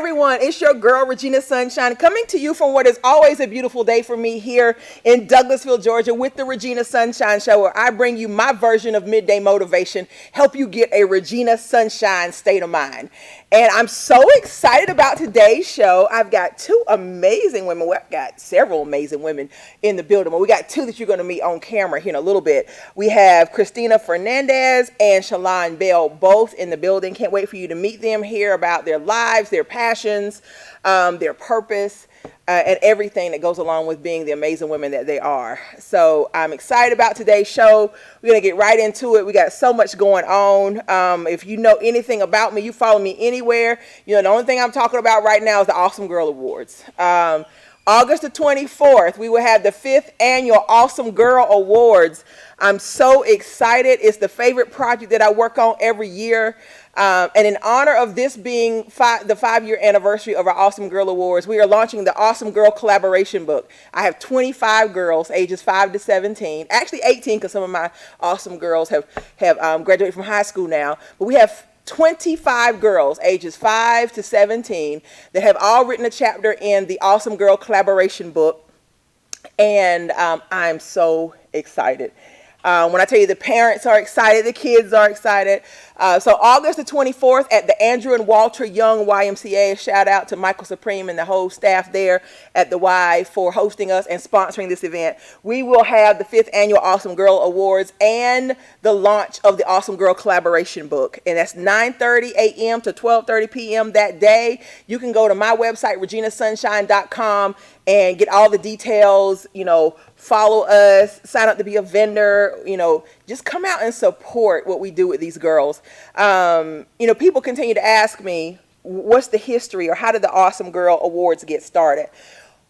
everyone, it's your girl Regina Sunshine coming to you from what is always a beautiful day for me here in Douglasville, Georgia with the Regina Sunshine Show, where I bring you my version of midday motivation, help you get a Regina Sunshine state of mind. And I'm so excited about today's show. I've got two amazing women. Well, I've got several amazing women in the building. Well, we got two that you're going to meet on camera here in a little bit. We have Christina Fernandez and Shalon Bell, both in the building. Can't wait for you to meet them, hear about their lives, their passions, their purpose, and everything that goes along with being the amazing women that they are. So I'm excited about today's show. We're going to get right into it. We got so much going on. If you know anything about me, you follow me anywhere. You know, the only thing I'm talking about right now is the Awesome Girl Awards. August the 24th, we will have the 5th annual Awesome Girl Awards. I'm so excited. It's the favorite project that I work on every year. And in honor of this being the 5-year anniversary of our Awesome Girl Awards, we are launching the Awesome Girl Collaboration Book. I have 25 girls, ages 5 to 17, actually 18 because some of my awesome girls have graduated from high school now. But we have 25 girls, ages 5 to 17, that have all written a chapter in the Awesome Girl Collaboration Book. And I'm so excited. When I tell you the parents are excited, the kids are excited. So August the 24th at the Andrew and Walter Young YMCA, shout out to Michael Supreme and the whole staff there at the Y for hosting us and sponsoring this event. We will have the 5th annual Awesome Girl Awards and the launch of the Awesome Girl Collaboration Book. And that's 9:30 a.m. to 12:30 p.m. that day. You can go to my website, reginasunshine.com, and get all the details, you know, follow us, sign up to be a vendor, you know, just come out and support what we do with these girls. You know, people continue to ask me, what's the history or how did the Awesome Girl Awards get started?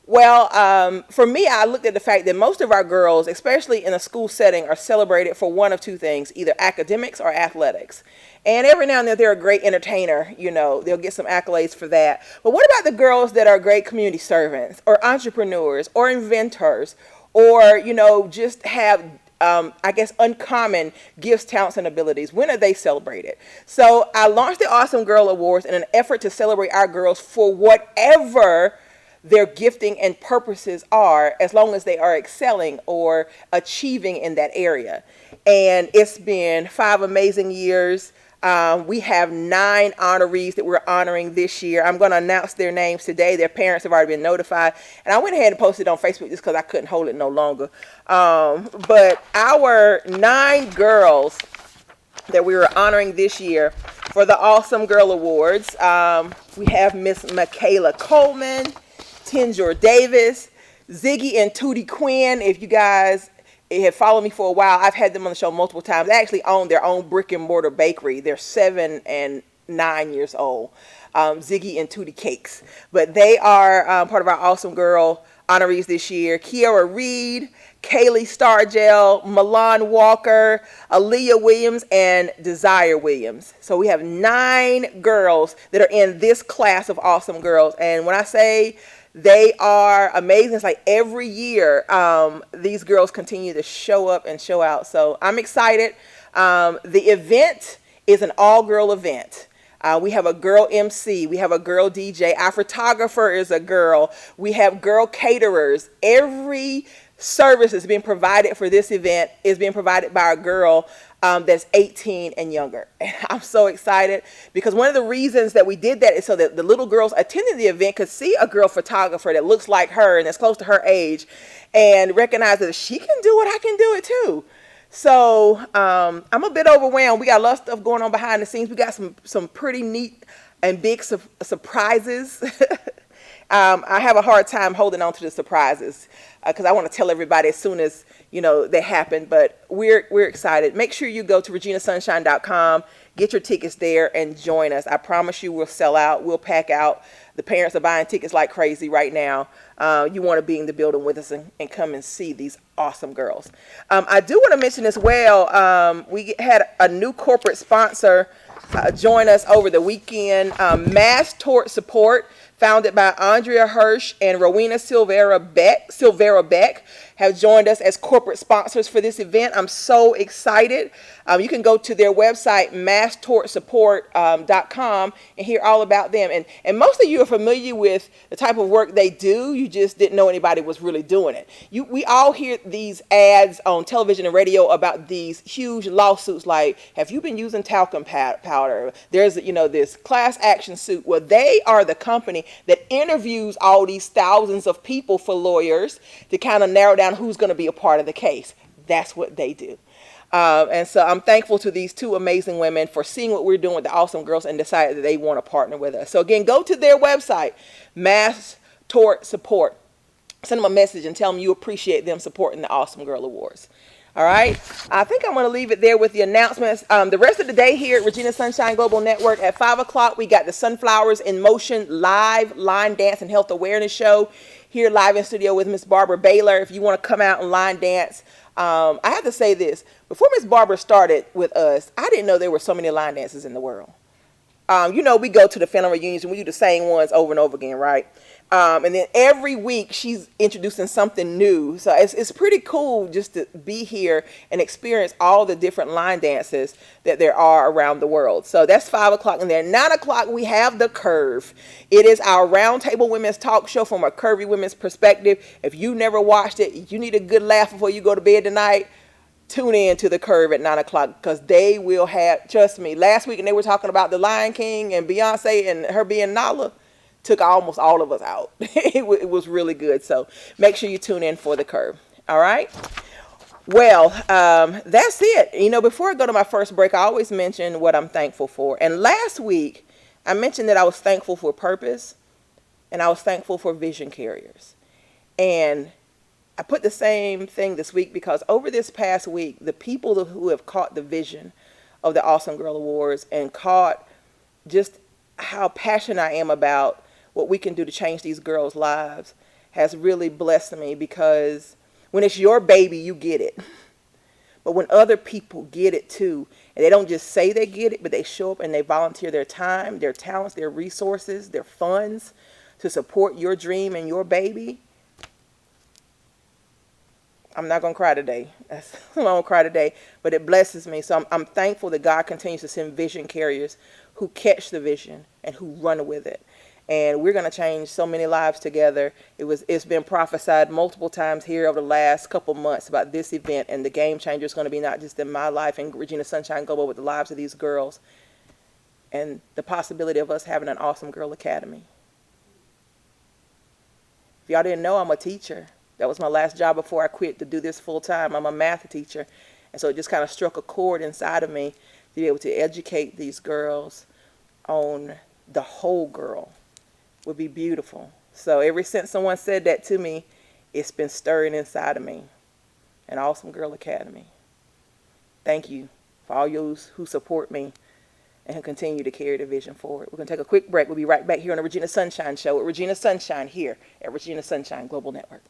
Well, for me, I looked at the fact that most of our girls, especially in a school setting, are celebrated for one of two things, either academics or athletics. And every now and then they're a great entertainer, you know, they'll get some accolades for that. But what about the girls that are great community servants or entrepreneurs or inventors or, you know, just have, I guess, uncommon gifts, talents, and abilities? When are they celebrated? So I launched the Awesome Girl Awards in an effort to celebrate our girls for whatever their gifting and purposes are, as long as they are excelling or achieving in that area. And it's been 5 amazing years. We have 9 honorees that we're honoring this year. I'm going to announce their names today. Their parents have already been notified. And I went ahead and posted it on Facebook just because I couldn't hold it no longer. But our 9 girls that we were honoring this year for the Awesome Girl Awards, we have Miss Michaela Coleman, Tinjor Davis, Ziggy and Tootie Quinn. If you guys have followed me for a while, I've had them on the show multiple times. They actually own their own brick and mortar bakery. They're 7 and 9 years old, Ziggy and Tootie Cakes. But they are part of our Awesome Girl honorees this year. Kiara Reed, Kaylee Stargell, Milan Walker, Aaliyah Williams, and Desire Williams. So we have 9 girls that are in this class of Awesome Girls. And when I say they are amazing, it's like every year these girls continue to show up and show out. So I'm excited. The event is an all-girl event. We have a girl MC. We have a girl DJ. Our photographer is a girl. We have girl caterers. Every service that's being provided for this event is being provided by a girl that's 18 and younger. And I'm so excited because one of the reasons that we did that is so that the little girls attending the event could see a girl photographer that looks like her and that's close to her age and recognize that if she can do it, I can do it too. So I'm a bit overwhelmed. We got a lot of stuff going on behind the scenes. We got some pretty neat and big surprises. I have a hard time holding on to the surprises because I want to tell everybody as soon as, you know, they happen. But we're excited. Make sure you go to reginasunshine.com, get your tickets there, and join us. I promise you we'll sell out. We'll pack out. The parents are buying tickets like crazy right now. You want to be in the building with us and come and see these awesome girls. I do want to mention as well, we had a new corporate sponsor join us over the weekend, Mass Tort Support, founded by Andrea Hirsch and Rowena Silvera Beck, have joined us as corporate sponsors for this event. I'm so excited. You can go to their website, masstortsupport.com, and hear all about them. And most of you are familiar with the type of work they do. You just didn't know anybody was really doing it. We all hear these ads on television and radio about these huge lawsuits like, have you been using talcum powder? There's, this class action suit. Well, they are the company that interviews all these thousands of people for lawyers to kind of narrow down who's going to be a part of the case. That's what they do. And so I'm thankful to these two amazing women for seeing what we're doing with the Awesome Girls and decided that they want to partner with us. So again, go to their website, Mass Tort Support. Send them a message and tell them you appreciate them supporting the Awesome Girl Awards. All right. I think I'm going to leave it there with the announcements. The rest of the day here at Regina Sunshine Global Network at 5 o'clock, we got the Sunflowers in Motion live line dance and health awareness show here live in studio with Miss Barbara Baylor. If you want to come out and line dance, I have to say this. Before Miss Barbara started with us, I didn't know there were so many line dances in the world. We go to the family reunions and we do the same ones over and over again, right? And then every week she's introducing something new. So it's pretty cool just to be here and experience all the different line dances that there are around the world. So that's 5 o'clock. And then 9 o'clock, we have The Curve. It is our roundtable women's talk show from a curvy women's perspective. If you never watched it, you need a good laugh before you go to bed tonight. Tune in to The Curve at 9 o'clock because they will have, trust me, last week and they were talking about the Lion King and Beyonce and her being Nala. Took almost all of us out. It was really good. So make sure you tune in for The Curve. All right. Well, that's it. Before I go to my first break, I always mention what I'm thankful for. And last week, I mentioned that I was thankful for purpose and I was thankful for vision carriers. And I put the same thing this week because over this past week, the people who have caught the vision of the Awesome Girl Awards and caught just how passionate I am about what we can do to change these girls' lives has really blessed me because when it's your baby, you get it. But when other people get it too, and they don't just say they get it, but they show up and they volunteer their time, their talents, their resources, their funds to support your dream and your baby, I'm not going to cry today. I won't cry today, but it blesses me. So I'm thankful that God continues to send vision carriers who catch the vision and who run with it. And we're going to change so many lives together. It's been prophesied multiple times here over the last couple months about this event, and the game changer is going to be not just in my life and Regina Sunshine Global, but the lives of these girls and the possibility of us having an Awesome Girl Academy. If y'all didn't know, I'm a teacher. That was my last job before I quit to do this full time. I'm a math teacher. And so it just kind of struck a chord inside of me to be able to educate these girls on the whole girl would be beautiful. So ever since someone said that to me, it's been stirring inside of me. An Awesome Girl Academy. Thank you for all those who support me and who continue to carry the vision forward. We're going to take a quick break. We'll be right back here on the Regina Sunshine Show with Regina Sunshine here at Regina Sunshine Global Network.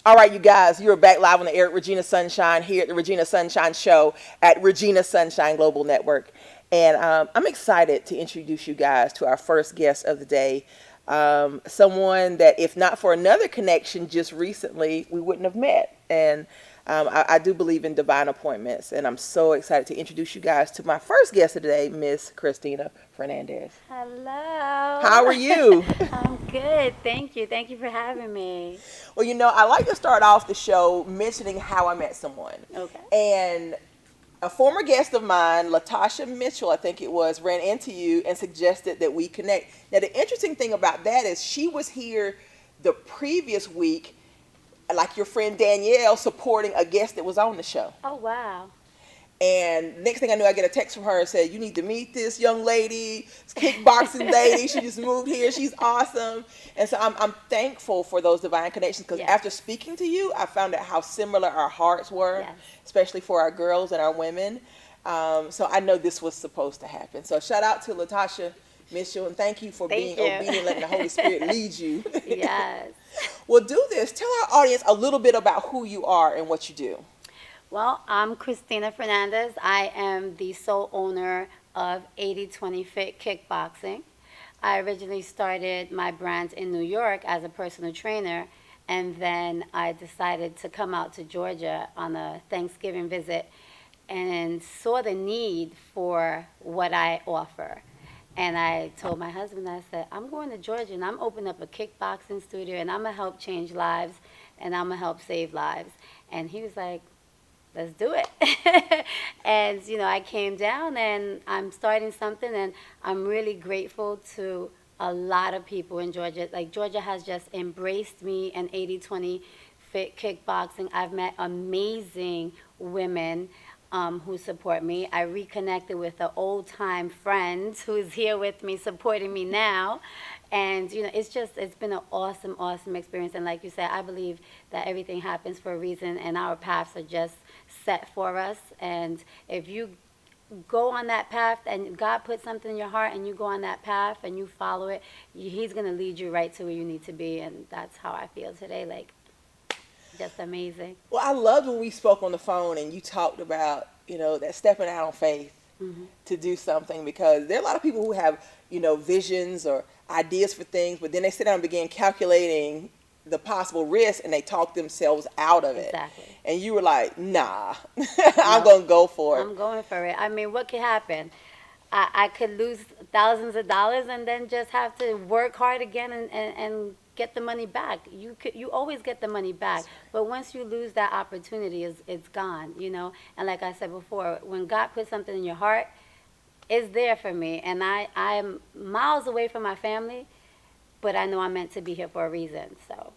All right, you guys, you're back live on the air at Regina Sunshine here at the Regina Sunshine Show at Regina Sunshine Global Network. And I'm excited to introduce you guys to our first guest of the day. Someone that, if not for another connection just recently, we wouldn't have met. And I do believe in divine appointments, and I'm so excited to introduce you guys to my first guest of the day, Miss Christina Fernandez. Hello. How are you? I'm good. Thank you. Thank you for having me. Well, I like to start off the show mentioning how I met someone. Okay. And a former guest of mine, Latasha Mitchell, I think it was, ran into you and suggested that we connect. Now, the interesting thing about that is she was here the previous week, like your friend Danielle, supporting a guest that was on the show. Oh, wow. And next thing I knew, I get a text from her and said, "You need to meet this young lady, this kickboxing lady. She just moved here. She's awesome." And so I'm thankful for those divine connections, because Yes. after speaking to you, I found out how similar our hearts were, Yes. especially for our girls and our women. So I know this was supposed to happen. So shout out to Latasha Mitchell, and thank you for Thank being you. obedient, letting the Holy Spirit lead you. Yes. Well, do this. Tell our audience a little bit about who you are and what you do. Well, I'm Christina Fernandez. I am the sole owner of 80/20 Fit Kickboxing. I originally started my brand in New York as a personal trainer, and then I decided to come out to Georgia on a Thanksgiving visit and saw the need for what I offer. And I told my husband, I said, I'm going to Georgia and I'm opening up a kickboxing studio and I'm going to help change lives and I'm going to help save lives. And he was like, let's do it. And, I came down and I'm starting something, and I'm really grateful to a lot of people in Georgia. Like, Georgia has just embraced me and 80/20 Fit Kickboxing. I've met amazing women who support me. I reconnected with an old time friend who's here with me, supporting me now. And, it's been an awesome, awesome experience. And like you said, I believe that everything happens for a reason and our paths are just set for us. And if you go on that path and God puts something in your heart and you go on that path and you follow it, He's going to lead you right to where you need to be. And that's how I feel today. Like, just amazing. Well, I loved when we spoke on the phone and you talked about, that stepping out on faith to do something, because there are a lot of people who have, visions or ideas for things, but then they sit down and begin calculating the possible risks and they talk themselves out of it. Exactly. And you were like, nah, I'm No, going to go for it. I'm going for it. I mean, what could happen? I could lose thousands of dollars and then just have to work hard again and get the money back. You always get the money back, but once you lose that opportunity, it's gone, And like I said before, when God puts something in your heart, it's there for me. And I'm miles away from my family, but I know I'm meant to be here for a reason, so.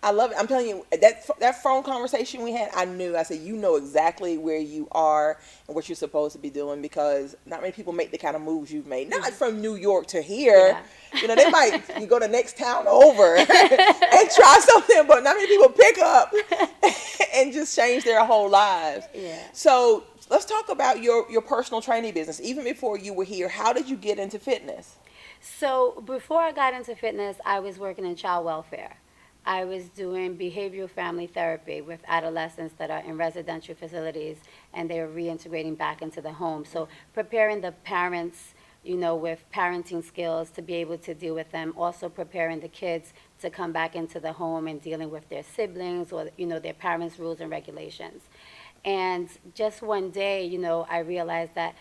I love it. I'm telling you, that phone conversation we had, I said, you know exactly where you are and what you're supposed to be doing, because not many people make the kind of moves you've made. Not from New York to here. Yeah. They might go to the next town over and try something, but not many people pick up and just change their whole lives. Yeah. So let's talk about your personal training business. Even before you were here, how did you get into fitness? So before I got into fitness, I was working in child welfare. I was doing behavioral family therapy with adolescents that are in residential facilities, and they were reintegrating back into the home. So preparing the parents, with parenting skills to be able to deal with them. Also preparing the kids to come back into the home and dealing with their siblings or, their parents' rules and regulations. And just one day, I realized that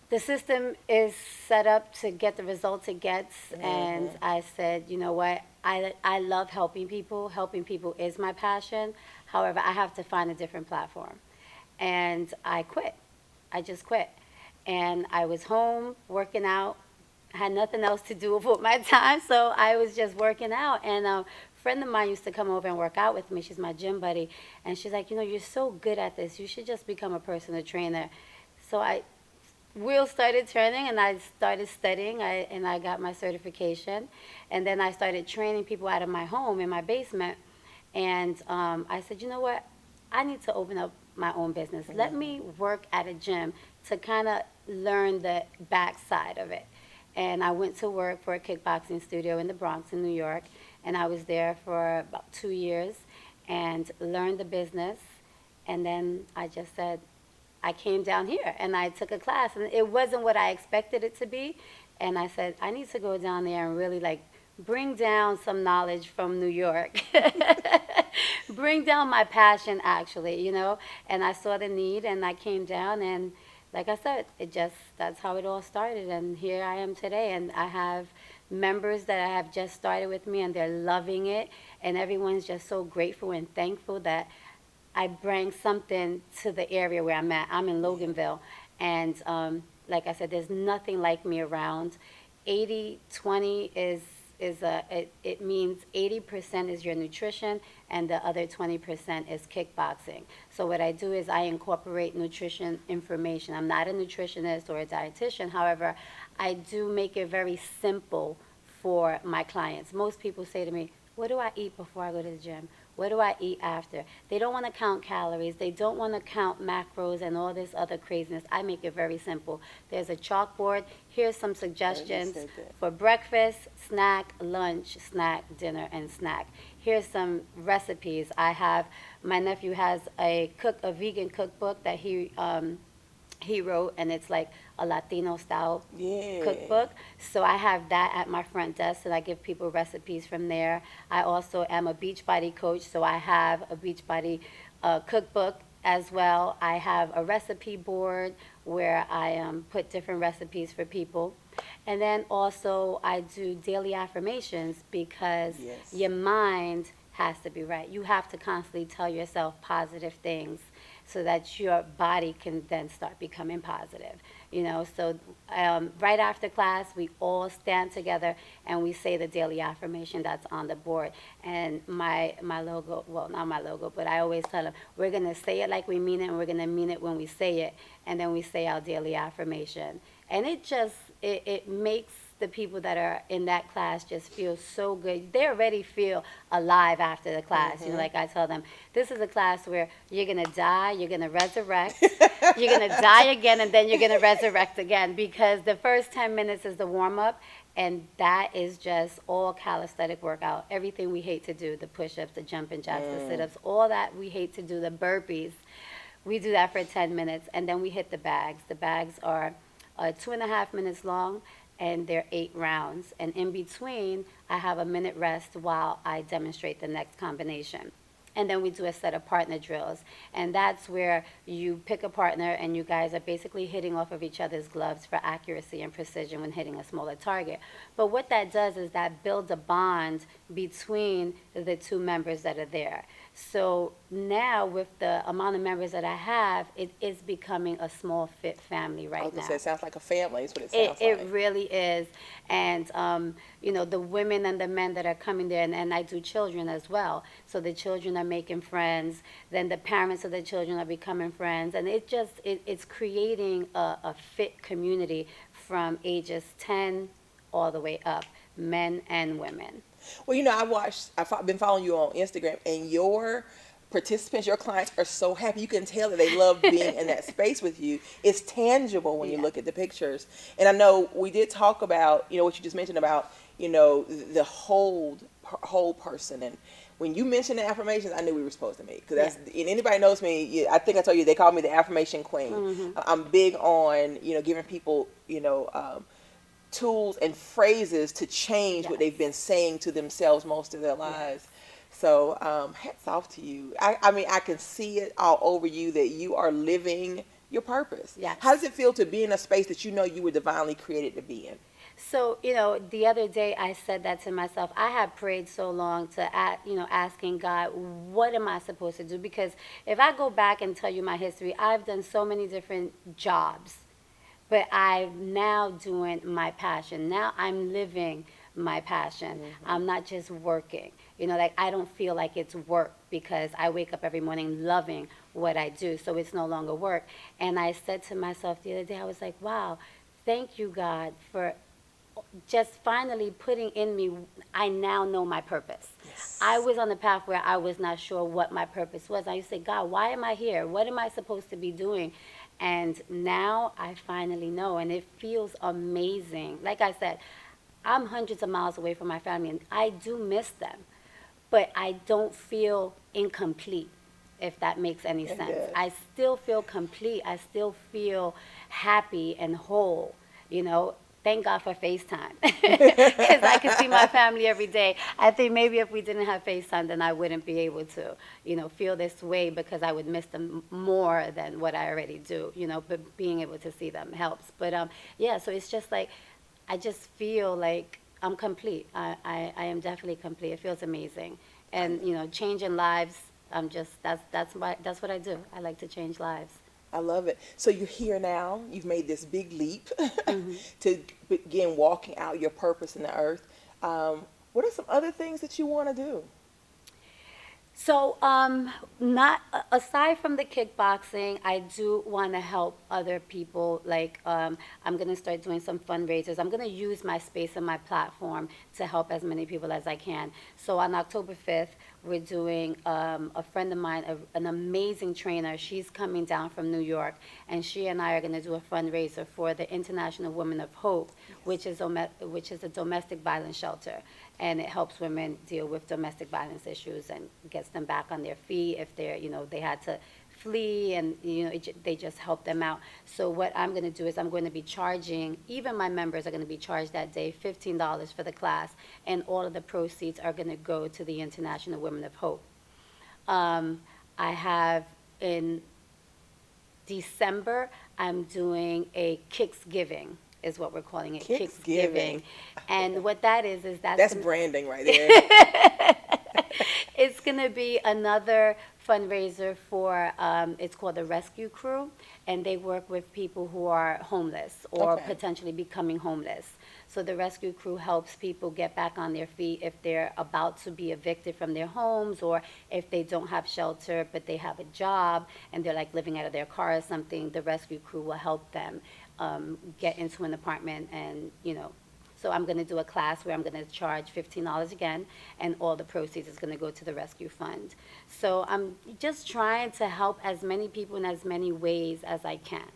the system is set up to get the results it gets, and I said, you know what, I love helping people. Helping people is my passion. However, I have to find a different platform. And I quit. I just quit. And I was home working out. I had nothing else to do with my time, so I was just working out. And a friend of mine used to come over and work out with me. She's my gym buddy. And she's like, you're so good at this. You should just become a personal trainer. So wheels started turning, and I started studying, and I got my certification. And then I started training people out of my home in my basement. And I said, you know what? I need to open up my own business. Let me work at a gym to kind of learn the backside of it. And I went to work for a kickboxing studio in the Bronx in New York. And I was there for about 2 years and learned the business. And then I just said, I came down here and I took a class, and it wasn't what I expected it to be. And I said, I need to go down there and really bring down some knowledge from New York. bring down my passion, actually, and I saw the need, and I came down, and like I said, that's how it all started, and here I am today, and I have members that I have just started with me, and they're loving it, and everyone's just so grateful and thankful that I bring something to the area where I'm at. I'm in Loganville, and like I said, there's nothing like me around. 80/20 it means 80% is your nutrition, and the other 20% is kickboxing. So what I do is I incorporate nutrition information. I'm not a nutritionist or a dietitian. However, I do make it very simple for my clients. Most people say to me, what do I eat before I go to the gym? What do I eat after? They don't want to count calories. They don't want to count macros and all this other craziness. I make it very simple. There's a chalkboard. Here's some suggestions for breakfast, snack, lunch, snack, dinner, and snack. Here's some recipes. My nephew has a vegan cookbook that he wrote, and it's like a Latino style cookbook. So I have that at my front desk, and I give people recipes from there. I also am a Beachbody coach, so I have a Beachbody cookbook as well. I have a recipe board where I put different recipes for people. And then also I do daily affirmations, because your mind has to be right. You have to constantly tell yourself positive things so that your body can then start becoming positive. So right after class, we all stand together and we say the daily affirmation that's on the board. And my logo, well, not my logo, but I always tell them, we're going to say it like we mean it, and we're going to mean it when we say it. And then we say our daily affirmation. And it makes the people that are in that class just feel so good. They already feel alive after the class. Like I tell them, this is a class where you're going to die, you're going to resurrect, you're going to die again, and then you're going to resurrect again, because the first 10 minutes is the warm-up, and that is just all calisthenic workout. Everything we hate to do, the push-ups, the jumping jacks, the sit-ups, all that we hate to do, the burpees, we do that for 10 minutes, and then we hit the bags. The bags are 2.5 minutes long, and they're 8 rounds. And in between, I have a minute rest while I demonstrate the next combination. And then we do a set of partner drills. And that's where you pick a partner, and you guys are basically hitting off of each other's gloves for accuracy and precision when hitting a smaller target. But what that does is that builds a bond between the two members that are there. So now, with the amount of members that I have, it is becoming a small fit family right now. It sounds like a family is what it sounds like. It really is. And, the women and the men that are coming there, and I do children as well. So the children are making friends. Then the parents of the children are becoming friends. And it's creating a fit community from ages 10 all the way up, men and women. Well, I've been following you on Instagram, and your participants, your clients are so happy. You can tell that they love being in that space with you. It's tangible when you look at the pictures. And I know we did talk about, what you just mentioned about, the whole person. And when you mentioned the affirmations, I knew we were supposed to meet. Because and anybody knows me, I think I told you, they call me the affirmation queen. I'm big on, giving people, tools and phrases to change what they've been saying to themselves most of their lives. So hats off to you. I mean, I can see it all over you that you are living your purpose. How does it feel to be in a space that you were divinely created to be in? So, the other day I said that to myself. I have prayed so long asking God, what am I supposed to do? Because if I go back and tell you my history, I've done so many different jobs. But I'm now doing my passion. Now I'm living my passion. I'm not just working. I don't feel like it's work, because I wake up every morning loving what I do. So it's no longer work. And I said to myself the other day, I was like, wow, thank you, God, for just finally putting in me, I now know my purpose. I was on the path where I was not sure what my purpose was. I used to say, God, why am I here? What am I supposed to be doing? And now I finally know, and it feels amazing. Like I said, I'm hundreds of miles away from my family, and I do miss them, but I don't feel incomplete, if that makes any sense. I still feel complete. I still feel happy and whole, thank God for FaceTime because I can see my family every day. I think maybe if we didn't have FaceTime, then I wouldn't be able to, feel this way because I would miss them more than what I already do, but being able to see them helps. But yeah, so it's just like, I just feel like I'm complete. I am definitely complete. It feels amazing. And, changing lives, that's what I do. I like to change lives. I love it. So you're here now. You've made this big leap Hmm. to begin walking out your purpose in the earth. What are some other things that you want to do? So, not aside from the kickboxing, I do want to help other people. Like, I'm gonna start doing some fundraisers. I'm gonna use my space and my platform to help as many people as I can. So, on October 5th, we're doing a friend of mine, an amazing trainer. She's coming down from New York, and she and I are gonna do a fundraiser for the International Women of Hope, which is a domestic violence shelter, and it helps women deal with domestic violence issues and gets them back on their feet if they had to flee, and they just help them out. So what I'm going to do is I'm going to be charging, even my members are going to be charged that day $15 for the class, and all of the proceeds are going to go to the International Women of Hope. I have in December, I'm doing a Kicks Giving, is what we're calling it, Kicks Kicks Giving. Giving. And what that is That's gonna, branding right there. it's going to be another fundraiser for, it's called the Rescue Crew, and they work with people who are homeless or Okay. potentially becoming homeless. So the Rescue Crew helps people get back on their feet if they're about to be evicted from their homes, or if they don't have shelter but they have a job and they're like living out of their car or something. The Rescue Crew will help them get into an apartment, and so I'm going to do a class where I'm going to charge $15 again, and all the proceeds is going to go to the rescue fund. So I'm just trying to help as many people in as many ways as I can.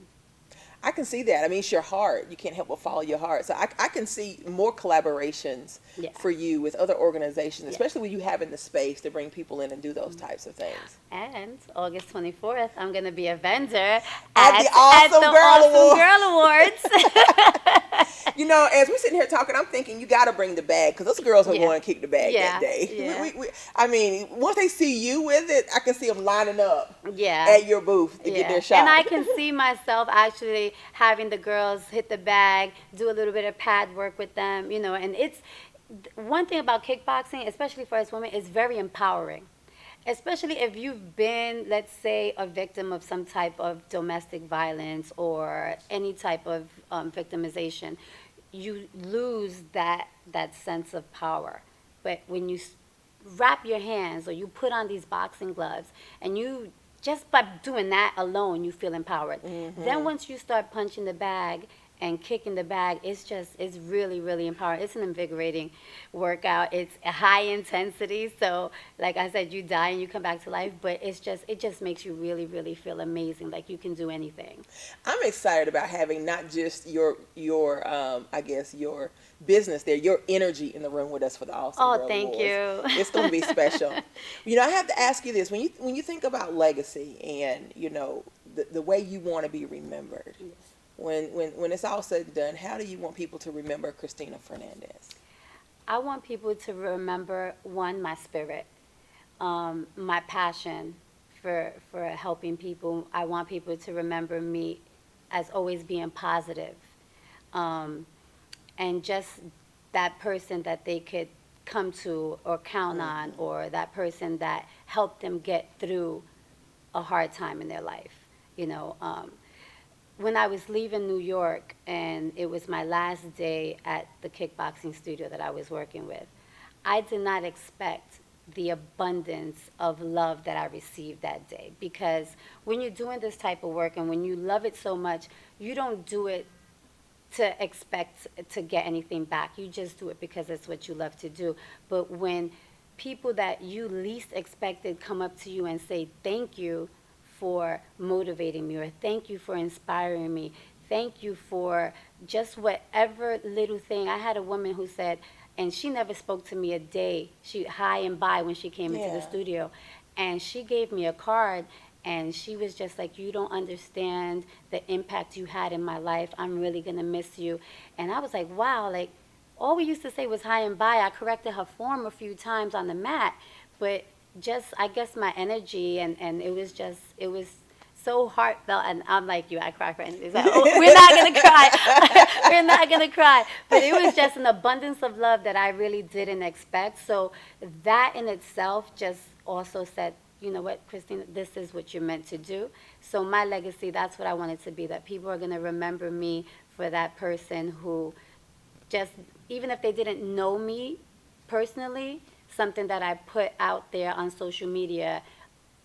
I can see that. I mean, it's your heart. You can't help but follow your heart. So I can see more collaborations Yeah. for you with other organizations, Yeah. especially when you have in the space to bring people in and do those types of things. And August 24th, I'm going to be a vendor At the at Awesome the Girl Awesome Awards. Girl Awards. As we're sitting here talking, I'm thinking you got to bring the bag because those girls are Yeah. going to kick the bag that Yeah, day. yeah. I mean, once they see you with it, I can see them lining up Yeah. at your booth to get their shot. And I can see myself actually having the girls hit the bag, do a little bit of pad work with them, and it's one thing about kickboxing, especially for us women, is very empowering. Especially if you've been, let's say, a victim of some type of domestic violence or any type of victimization, you lose that sense of power. But when you wrap your hands or you put on these boxing gloves, and you just by doing that alone you feel empowered. Then once you start punching the bag and kicking the bag, it's really, really empowering. It's an invigorating workout. It's a high intensity, so like I said, you die and you come back to life, but it just makes you really, really feel amazing, like you can do anything. I'm excited about having not just your I guess your business there, your energy in the room with us for the Awesome Oh, Girl thank Awards. you. It's going to be special. I have to ask you this: when you think about legacy and the way you want to be remembered, when it's all said and done, how do you want people to remember Christina Fernandez? I want people to remember, one, my spirit, my passion for helping people. I want people to remember me as always being positive, and just that person that they could come to or count on, or that person that helped them get through a hard time in their life. When I was leaving New York and it was my last day at the kickboxing studio that I was working with, I did not expect the abundance of love that I received that day. Because when you're doing this type of work and when you love it so much, you don't do it to expect to get anything back. You just do it because it's what you love to do. But when people that you least expected come up to you and say thank you for motivating me, or thank you for inspiring me, thank you for just whatever little thing. I had a woman who said, and she never spoke to me a day, she hi and bye when she came into the Yeah. studio, and she gave me a card, And she was just like, you don't understand the impact you had in my life. I'm really going to miss you. And I was like, wow, like, all we used to say was hi and bye. I corrected her form a few times on the mat, but just, I guess my energy, and it was just, it was so heartfelt. And I'm like you, I cry for anything. It's like, oh, we're not going to cry. We're not going to cry. But it was just an abundance of love that I really didn't expect. So that in itself just also said, you know what, Christina, this is what you're meant to do. So my legacy, that's what I want it to be, that people are going to remember me for that person who just, even if they didn't know me personally, something that I put out there on social media,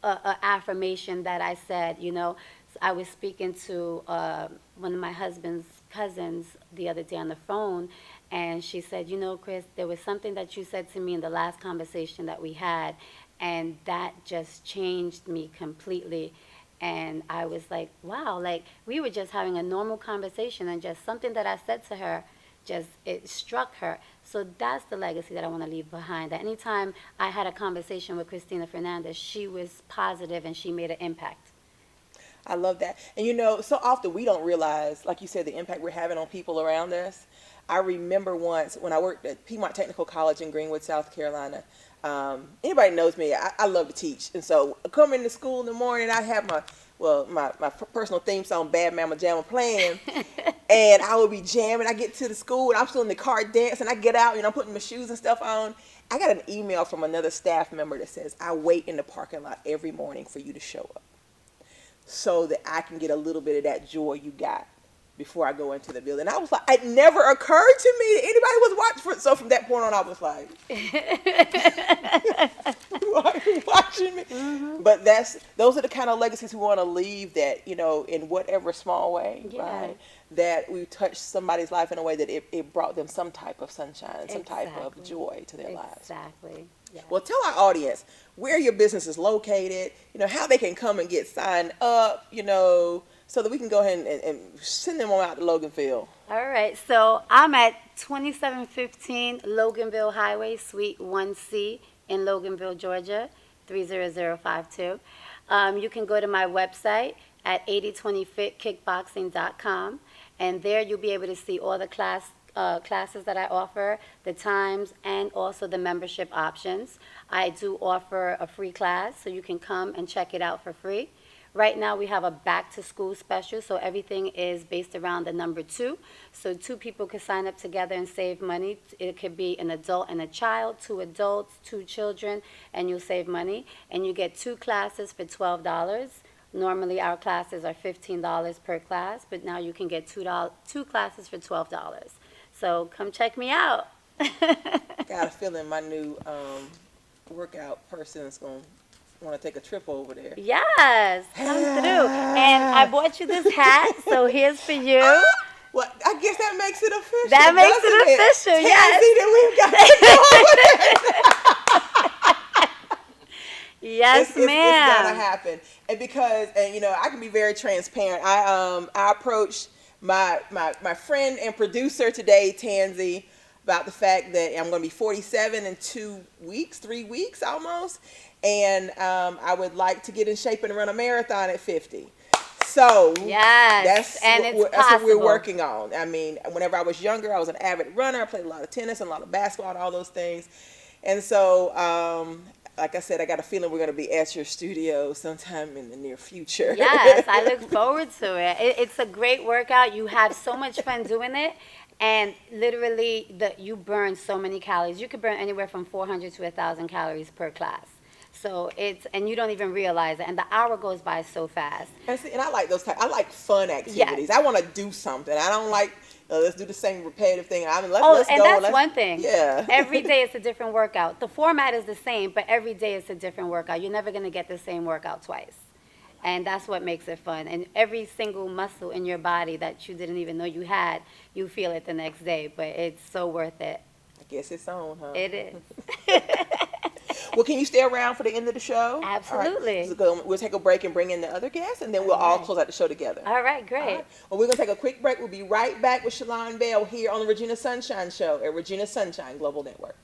a affirmation that I said, you know. I was speaking to one of my husband's cousins the other day on the phone, and she said, you know, Chris, there was something that you said to me in the last conversation that we had, and that just changed me completely. And I was like, wow, like we were just having a normal conversation, and just something that I said to her, just it struck her. So that's the legacy that I want to leave behind. That anytime I had a conversation with Christina Fernandez, she was positive and she made an impact. I love that. And you know, so often we don't realize, like you said, the impact we're having on people around us. I remember once when I worked at Piedmont Technical College in Greenwood, South Carolina. Anybody knows me, I love to teach. And so coming to school in the morning, I have my personal theme song, Bad Mama Jamma, playing. And I would be jamming. I get to the school and I'm still in the car dancing. I get out, you know, putting my shoes and stuff on. I got an email from another staff member that says, I wait in the parking lot every morning for you to show up, so that I can get a little bit of that joy you got before I go into the building. I was like, it never occurred to me that anybody was watching. So from that point on, I was like, why are you watching me? Mm-hmm. But those are the kind of legacies we want to leave, that, you know, in whatever small way, right? That we touched somebody's life in a way that it brought them some type of sunshine, some type of joy to their lives. Exactly. Yeah. Well, tell our audience where your business is located, you know, how they can come and get signed up, you know, so that we can go ahead and send them on out to Loganville. All right. So I'm at 2715 Loganville Highway, Suite 1C in Loganville, Georgia, 30052. You can go to my website at 8020fitkickboxing.com, and there you'll be able to see all the classes that I offer, the times, and also the membership options. I do offer a free class, so you can come and check it out for free. Right now we have a back to school special, so everything is based around the number 2. So 2 people can sign up together and save money. It could be an adult and a child, 2 adults, 2 children, and you'll save money. And you get 2 classes for $12. Normally our classes are $15 per class, but now you can get 2 classes for $12. So come check me out. Got a feeling my new workout person is going to want to take a trip over there. Yes, come through. And I bought you this hat, so here's for you. Well, I guess that makes it official. That makes it official, yes. Yes, ma'am. It's gonna happen, and because, and you know, I can be very transparent. I approached my friend and producer today, Tansy, about the fact that I'm going to be 47 in 3 weeks almost, and I would like to get in shape and run a marathon at 50. So yes, that's what we're working on. I mean, whenever I was younger, I was an avid runner. I played a lot of tennis and a lot of basketball and all those things. And so, like I said, I got a feeling we're going to be at your studio sometime in the near future. Yes, I look forward to it. It's a great workout. You have so much fun doing it. And literally, you burn so many calories. You could burn anywhere from 400 to 1,000 calories per class. So and you don't even realize it. And the hour goes by so fast. And I like those I like fun activities. Yes. I want to do something. I don't like, let's do the same repetitive thing. I mean, let's go. That's one thing. Yeah. Every day it's a different workout. The format is the same, but every day it's a different workout. You're never going to get the same workout twice. And that's what makes it fun. And every single muscle in your body that you didn't even know you had, you feel it the next day. But it's so worth it. I guess it's on, huh? It is. Well, can you stay around for the end of the show? Absolutely. Right. So we'll take a break and bring in the other guests, and then we'll all close out the show together. All right, great. All right. Well, we're going to take a quick break. We'll be right back with Shalon Bell here on the Regina Sunshine Show at Regina Sunshine Global Network.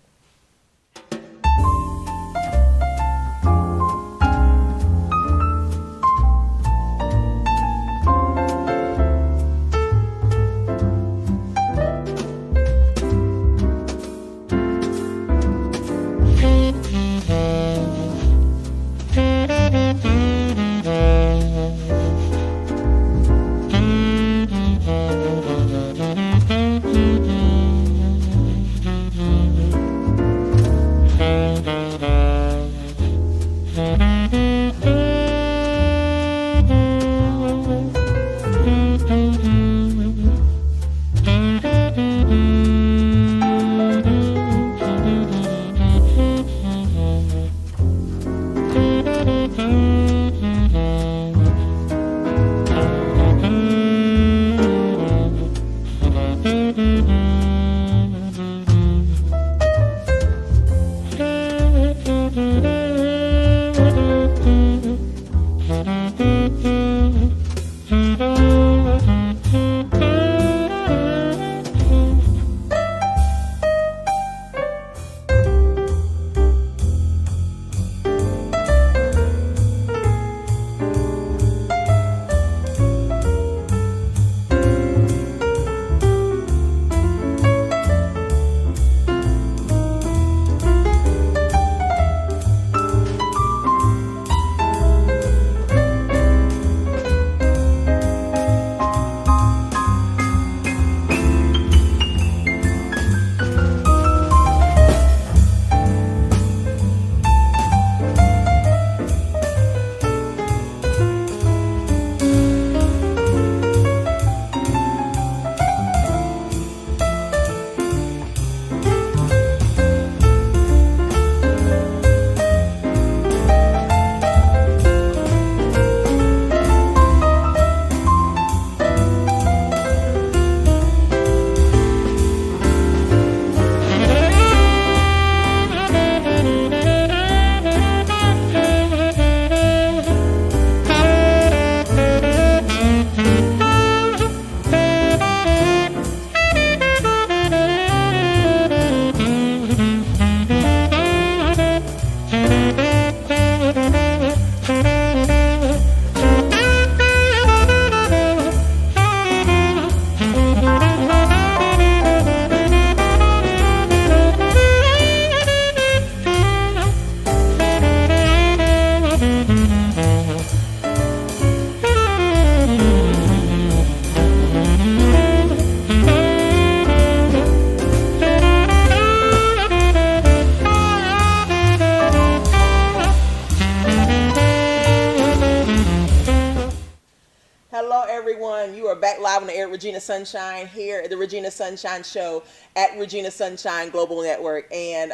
are back live on the air, Regina Sunshine, here at the Regina Sunshine Show at Regina Sunshine Global Network. And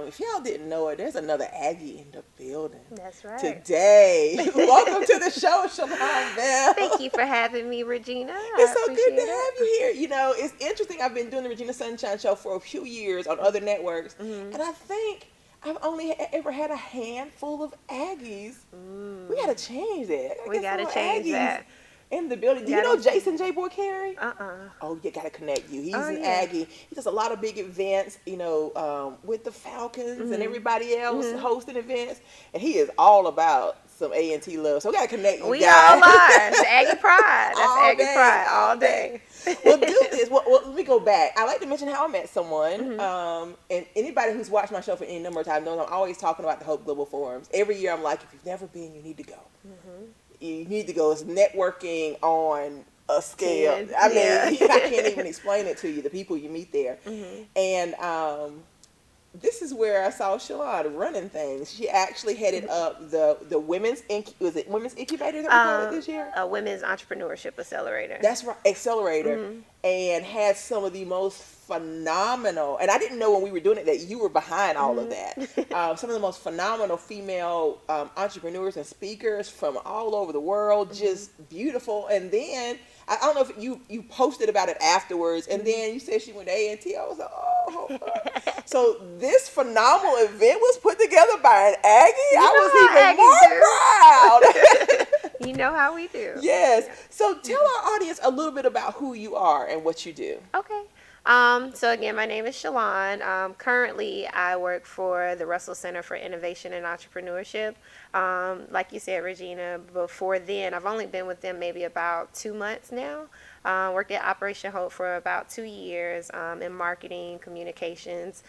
if y'all didn't know it, there's another Aggie in the building. That's right. Today. Welcome to the show, Shalon Bell. Thank you for having me, Regina. It's so good to have you here. You know, it's interesting. I've been doing the Regina Sunshine Show for a few years on other networks, and I think I've only ever had a handful of Aggies. We got to change that. We got to change that. In the building. Do you know Jason J. Boy Carey? Oh, you got to connect you. He's an Aggie. He does a lot of big events, you know, with the Falcons and everybody else hosting events. And he is all about some A&T love. So we got to connect you we guys. all are. It's Aggie Pride. That's Aggie Pride all day. Well, do this. Well, let me go back. I like to mention how I met someone. And anybody who's watched my show for any number of times knows I'm always talking about the Hope Global Forums. Every year I'm like, if you've never been, you need to go. You need to go. It's networking on a scale. I mean, I can't even explain it to you, the people you meet there. And this is where I saw Shalon running things. She actually headed up the women's women's incubator that we call it this year? A women's entrepreneurship accelerator. That's right, accelerator. And had some of the most phenomenal, and I didn't know when we were doing it that you were behind all of that. Some of the most phenomenal female entrepreneurs and speakers from all over the world, just beautiful. And then I don't know if you posted about it afterwards, and then you said she went to A&T. I was like, oh. So this phenomenal event was put together by an Aggie. I was even more proud. You know how we do. Yes. So tell our audience a little bit about who you are and what you do. Okay. So again, my name is Shalon. Currently, I work for the Russell Center for Innovation and Entrepreneurship. Like you said, Regina, before then, I've only been with them maybe about 2 months now. Worked at Operation Hope for about 2 years in marketing, communications.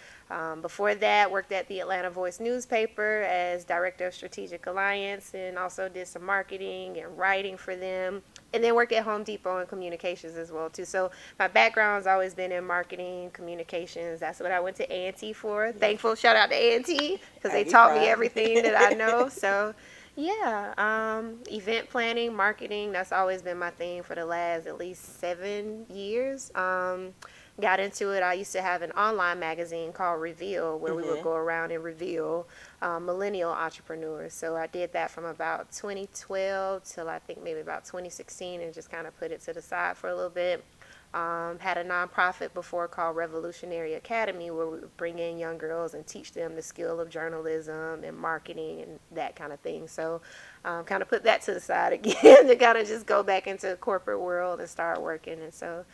Before that, worked at the Atlanta Voice newspaper as Director of Strategic Alliance, and also did some marketing and writing for them. And then worked at Home Depot in communications as well, too. So my background's always been in marketing, communications. That's what I went to A&T for. Thankful, shout out to A&T, because they taught me everything that I know. So, yeah, event planning, marketing, that's always been my thing for the last at least 7 years. Got into it. I used to have an online magazine called Reveal, where we would go around and reveal millennial entrepreneurs. So I did that from about 2012 till I think maybe about 2016, and just kind of put it to the side for a little bit. Had a nonprofit before called Revolutionary Academy, where we would bring in young girls and teach them the skill of journalism and marketing and that kind of thing. So kind of put that to the side again to kind of just go back into the corporate world and start working. And so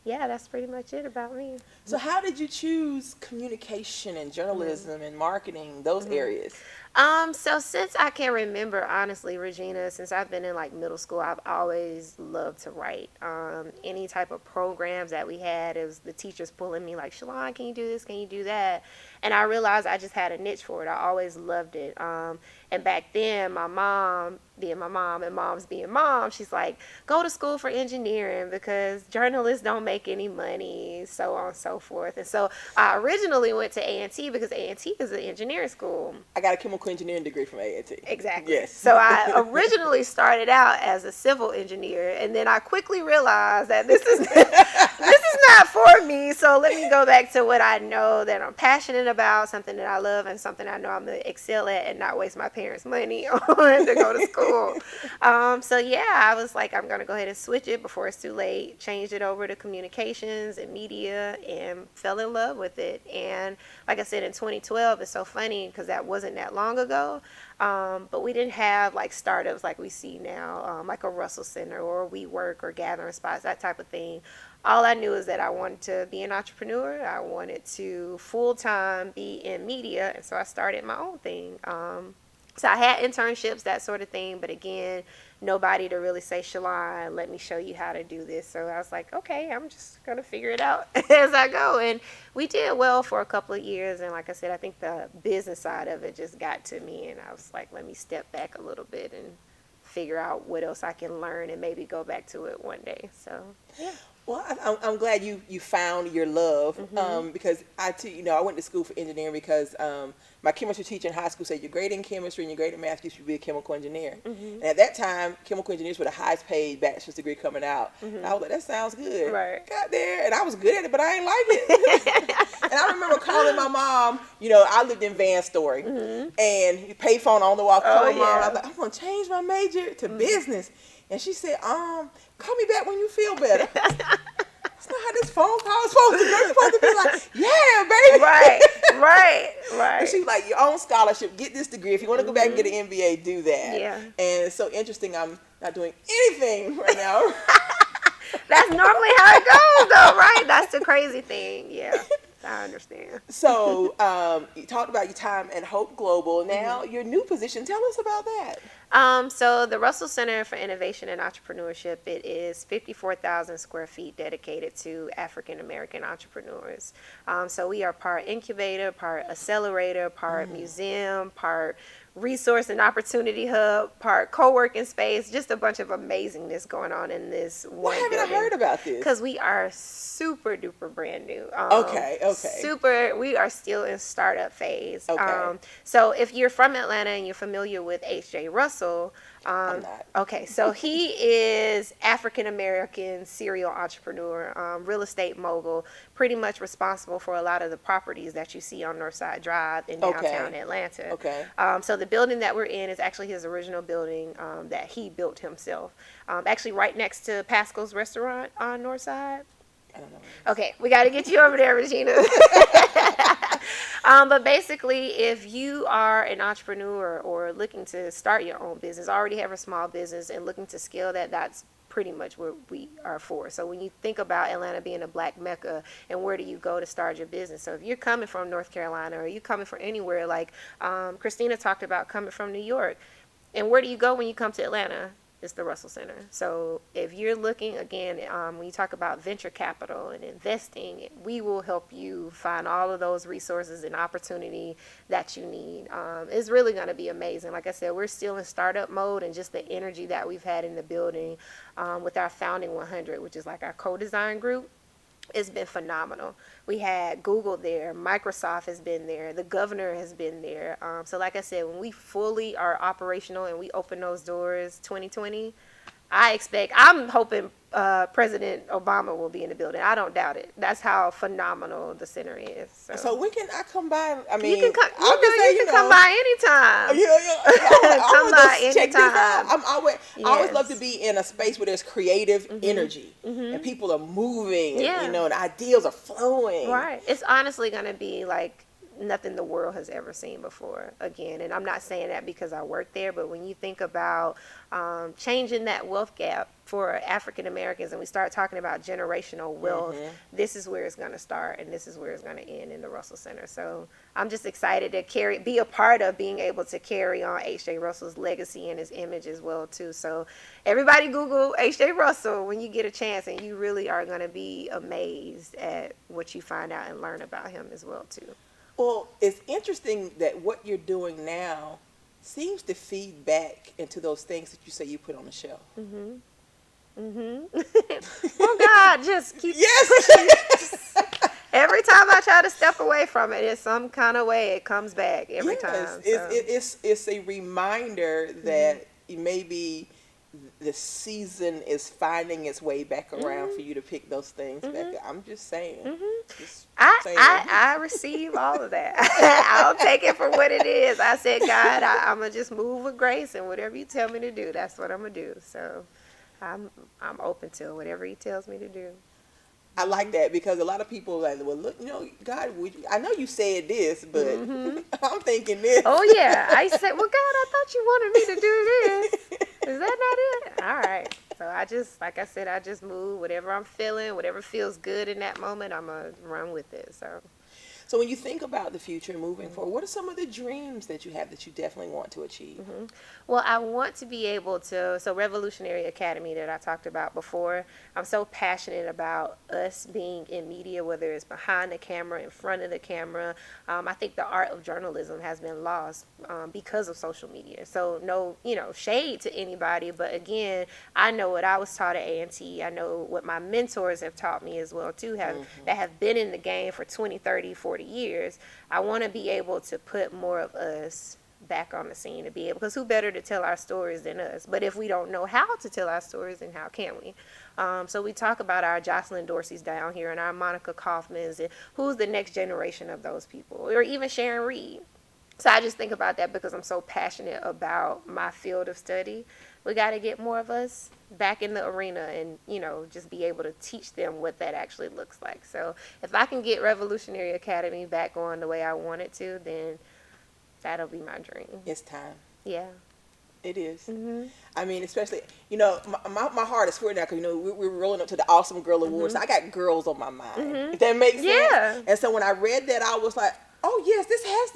yeah, that's pretty much it about me. So how did you choose communication and journalism and marketing, those areas? So since I can remember, honestly, Regina, since I've been in like middle school, I've always loved to write. Any type of programs that we had, it was the teachers pulling me like, Shalon, can you do this? Can you do that? And I realized I just had a niche for it. I always loved it. And back then, my mom, being my mom and mom's being mom, she's like, go to school for engineering because journalists don't make any money, so on and so forth. And so I originally went to A&T because A&T is an engineering school. I got a chemical engineering degree from A&T. Exactly. Yes. So I originally started out as a civil engineer, and then I quickly realized that this is not for me. So let me go back to what I know that I'm passionate about, something that I love, and something I know I'm going to excel at and not waste my parents' money on to go to school. So yeah, I was like, I'm going to go ahead and switch it before it's too late. Changed it over to communications and media and fell in love with it. And like I said, in 2012, it's so funny because that wasn't that long ago. But we didn't have like startups like we see now, like a Russell Center or WeWork or Gathering Spots, that type of thing. All I knew is that I wanted to be an entrepreneur. I wanted to full-time be in media, and so I started my own thing. So I had internships, that sort of thing, but again, nobody to really say, Shalon, let me show you how to do this. So I was like, okay, I'm just going to figure it out as I go. And we did well for a couple of years. And like I said, I think the business side of it just got to me. And I was like, let me step back a little bit and figure out what else I can learn and maybe go back to it one day. So, yeah. Well, I'm glad you found your love because I went to school for engineering because my chemistry teacher in high school said, you're great in chemistry and you're great in math, you should be a chemical engineer. And at that time, chemical engineers were the highest paid bachelor's degree coming out. And I was like, that sounds good. Right. Got there, and I was good at it, but I ain't like it. And I remember calling my mom, I lived in Van Story, and payphone on the wall, calling mom. I was like, I'm going to change my major to business. And she said, call me back when you feel better. That's not how this phone call is supposed to go. You're supposed to be like, yeah, baby. Right. And she's like, your own scholarship, get this degree. If you want to go back and get an MBA, do that. Yeah. And it's so interesting. I'm not doing anything right now. That's normally how it goes, though, right? That's the crazy thing. Yeah, I understand. So you talked about your time at Hope Global. Now your new position. Tell us about that. So the Russell Center for Innovation and Entrepreneurship, it is 54,000 square feet dedicated to African American entrepreneurs. So we are part incubator, part accelerator, part museum, part resource and opportunity hub, part co-working space, just a bunch of amazingness going on in this one Why haven't building. I heard about this? Because we are super duper brand new. Okay. We are still in startup phase. Okay. So if you're from Atlanta and you're familiar with H.J. Russell, I'm not. Okay, so he is African American serial entrepreneur, real estate mogul, pretty much responsible for a lot of the properties that you see on Northside Drive in downtown Atlanta. Okay. So the building that we're in is actually his original building that he built himself. Actually, right next to Pascal's Restaurant on Northside. I don't know. Okay, we got to get you over there, Regina. But basically, if you are an entrepreneur or looking to start your own business, already have a small business and looking to scale that, that's pretty much what we are for. So when you think about Atlanta being a black mecca, and where do you go to start your business? So if you're coming from North Carolina or you coming from anywhere, like Christina talked about coming from New York, and where do you go when you come to Atlanta? It's the Russell Center. So if you're looking, again, when you talk about venture capital and investing, we will help you find all of those resources and opportunity that you need. It's really going to be amazing. Like I said, we're still in startup mode, and just the energy that we've had in the building with our Founding 100, which is like our co-design group. It's been phenomenal. We had Google there, Microsoft has been there, the governor has been there. So like I said, when we fully are operational and we open those doors 2020, I'm hoping President Obama will be in the building. I don't doubt it. That's how phenomenal the center is. So when can I come by? I mean, you can come, come by anytime. Come by anytime. I always love to be in a space where there's creative energy and people are moving, and ideas are flowing. Right. It's honestly going to be like nothing the world has ever seen before again. And I'm not saying that because I work there, but when you think about changing that wealth gap for African Americans, and we start talking about generational wealth, this is where it's going to start, and this is where it's going to end in the Russell Center. So I'm just excited to be a part of being able to carry on H.J. Russell's legacy and his image as well too. So everybody Google H.J. Russell when you get a chance, and you really are going to be amazed at what you find out and learn about him as well too. Well, it's interesting that what you're doing now seems to feed back into those things that you say you put on the shelf. Well, God, just keep pushing. Every time I try to step away from it, in some kind of way, it comes back every time. So. It's a reminder that maybe the season is finding its way back around for you to pick those things back up. I'm just saying. I receive all of that. I'll take it for what it is. I said, God, I'm going to just move with grace, and whatever you tell me to do, that's what I'm going to do. So I'm open to whatever he tells me to do. I like that, because a lot of people are like, well, look, God, I know you said this, but I'm thinking this. Oh, yeah. I said, well, God, I thought you wanted me to do this. Is that not it? All right. So like I said, I just move whatever I'm feeling, whatever feels good in that moment, I'm going to run with it. So when you think about the future and moving forward, what are some of the dreams that you have that you definitely want to achieve? Well, I want to be able to, so Revolutionary Academy that I talked about before, I'm so passionate about us being in media, whether it's behind the camera, in front of the camera. I think the art of journalism has been lost because of social media. So no, shade to anybody, but again, I know what I was taught at A&T. I know what my mentors have taught me as well too, that have been in the game for 20, 30, 40 40 years, I want to be able to put more of us back on the scene to be able, because who better to tell our stories than us? But if we don't know how to tell our stories, then how can we? So we talk about our Jocelyn Dorsey's down here and our Monica Kaufmans, and who's the next generation of those people, or even Sharon Reed. So I just think about that because I'm so passionate about my field of study. We got to get more of us back in the arena and, you know, just be able to teach them what that actually looks like. So if I can get Revolutionary Academy back going the way I want it to, then that'll be my dream. It's time. Yeah. It is. Mm-hmm. I mean, especially, you know, my heart is full now because, you know, we're rolling up to the Awesome Girl Awards. So I got girls on my mind. If that makes sense. Yeah. And so when I read that, I was like, oh yes, this has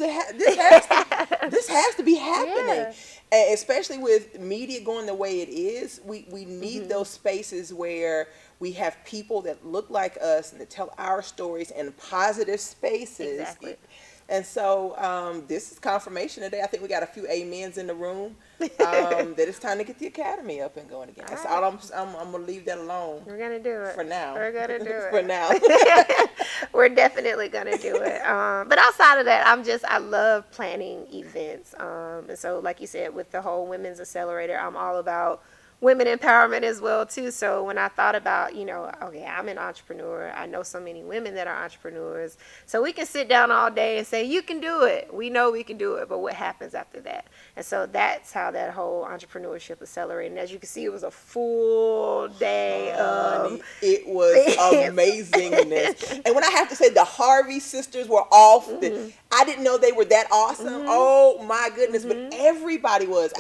to be happening. Yeah. And especially with media going the way it is, we need those spaces where we have people that look like us and that tell our stories in positive spaces. Exactly. And so this is confirmation today. I think we got a few amens in the room that it's time to get the academy up and going again. That's all I'm going to leave that alone. We're going to do it. For now. We're going to do it. For now. We're definitely going to do it. But outside of that, I love planning events. And so, like you said, with the whole Women's Accelerator, I'm all about women empowerment as well too. So when I thought about, you know, okay, I'm an entrepreneur. I know so many women that are entrepreneurs. So we can sit down all day and say, you can do it. We know we can do it. But what happens after that? And so that's how that whole entrepreneurship accelerated. And as you can see, it was a full day of it was amazingness. And when I have to say the Harvey sisters were off, I didn't know they were that awesome. Oh my goodness. But everybody was.